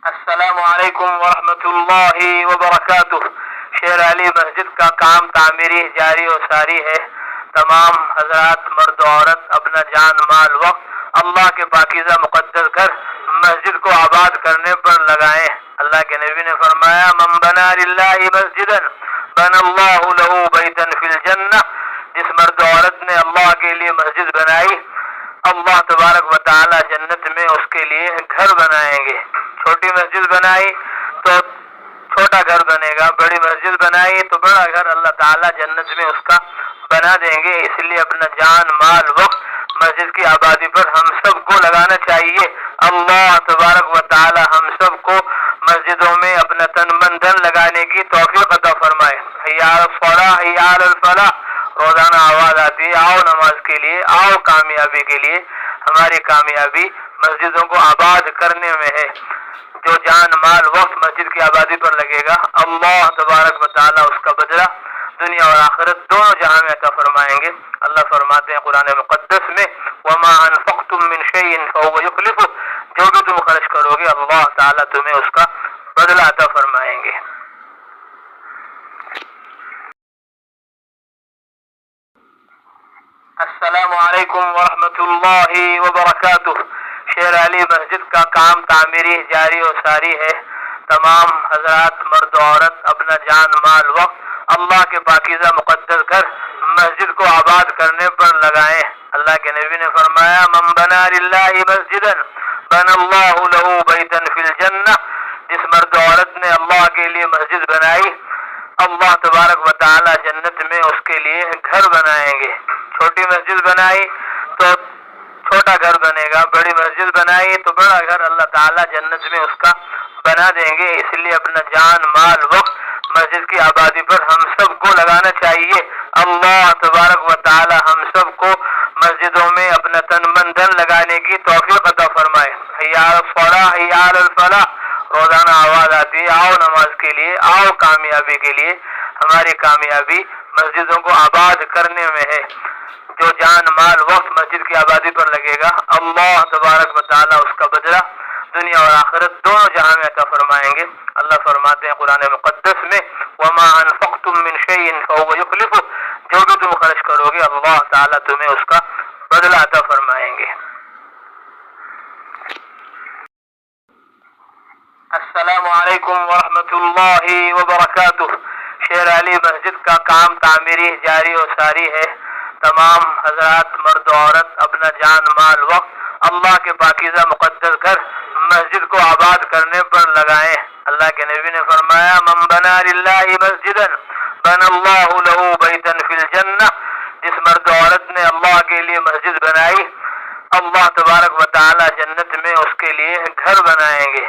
السلام علیکم ورحمۃ اللہ وبرکاتہ۔ شیر علی مسجد کا کام تعمیری جاری و ساری ہے۔ تمام حضرات مرد و عورت اپنا جان مال وقت اللہ کے پاکیزہ مقدس گھر مسجد کو آباد کرنے پر لگائیں۔ اللہ کے نبی نے فرمایا من بنا للہ مسجدا بنى اللہ له بیتا فی الجنہ، جس مرد و عورت نے اللہ کے لیے مسجد بنائی اللہ تبارک و تعالی جنت میں اس کے لیے گھر بنائیں گے۔ چھوٹی مسجد بنائی تو چھوٹا گھر بنے گا، بڑی مسجد بنائی تو بڑا گھر اللہ تعالی جنت میں اس کا بنا دیں گے۔ اس لیے اپنا جان مال وقت مسجد کی آبادی پر ہم سب کو لگانا چاہیے۔ اللہ تبارک و تعالی ہم سب کو مسجدوں میں اپنا تن من دھن لگانے کی توفیق عطا فرمائے۔ حی علی الصلاۃ حی علی الفلاح، روزانہ آواز آتی ہے آؤ نماز کے لیے، آؤ کامیابی کے لیے۔ ہماری کامیابی مسجدوں کو آباد کرنے میں ہے۔ جو جان مال وقت مسجد کی آبادی پر لگے گا اللہ تبارک و تعالی اس کا بدلہ دنیا اور آخرت دونوں جہاں میں عطا فرمائیں گے۔ اللہ فرماتے ہیں قرآن مقدس میں وما انفقتم من شیء فهو یخلفہ، جو بھی تم خرچ کرو گے اللہ تعالی تمہیں اس کا بدلہ عطا فرمائیں گے۔ السلام علیکم ورحمۃ اللہ وبرکاتہ۔ شیر علی مسجد کا کام تعمیری جاری و ساری ہے۔ تمام حضرات مرد و عورت اپنا جان مال وقت اللہ کے پاکیزہ مقدس گھر مسجد کو آباد کرنے پر لگائیں۔ اللہ کے نبی نے فرمایا من بنا للہ مسجدا بنى اللہ له بیتا فی الجنہ، جس مرد و عورت نے اللہ کے لیے مسجد بنائی اللہ تبارک و تعالی جنت میں اس کے لیے گھر بنائیں گے۔ چھوٹی مسجد بنائی تو چھوٹا گھر بنے گا، بڑی مسجد بنائی تو بڑا گھر اللہ تعالی جنت میں اس کا بنا دیں گے۔ اس لیے اپنا جان مال وقت مسجد کی آبادی پر ہم سب کو لگانا چاہیے۔ اللہ تبارک و تعالی ہم سب کو مسجدوں میں اپنا تن من دھن لگانے کی توفیق عطا فرمائے۔ حی علی الصلاۃ حی علی الفلاح، روزانہ آواز آتی ہے آؤ نماز کے لیے، آؤ کامیابی کے لیے۔ ہماری کامیابی مسجدوں کو آباد کرنے میں ہے۔ جو جان مال وقت مسجد کی آبادی پر لگے گا اللہ تبارک و تعالی اس کا بدلہ دنیا اور آخرت دونوں جہاں میں عطا فرمائیں گے۔ اللہ فرماتے ہیں قرآن مقدس میں وما انفقتم من شیء فهو یخلفہ، جو بھی تم خرچ کرو گے اللہ تعالی تمہیں اس کا بدلہ عطا فرمائیں گے۔ السلام علیکم ورحمۃ اللہ وبرکاتہ۔ شیر علی مسجد کا کام تعمیری جاری و ساری ہے۔ تمام حضرات مرد و عورت اپنا جان مال وقت اللہ کے پاکیزہ مقدس گھر مسجد کو آباد کرنے پر لگائیں۔ اللہ کے نبی نے فرمایا من بنا للہ مسجدا بنى اللہ له بیتا فی الجنہ، جس مرد و عورت نے اللہ کے لیے مسجد بنائی اللہ تبارک و تعالی جنت میں اس کے لیے گھر بنائیں گے۔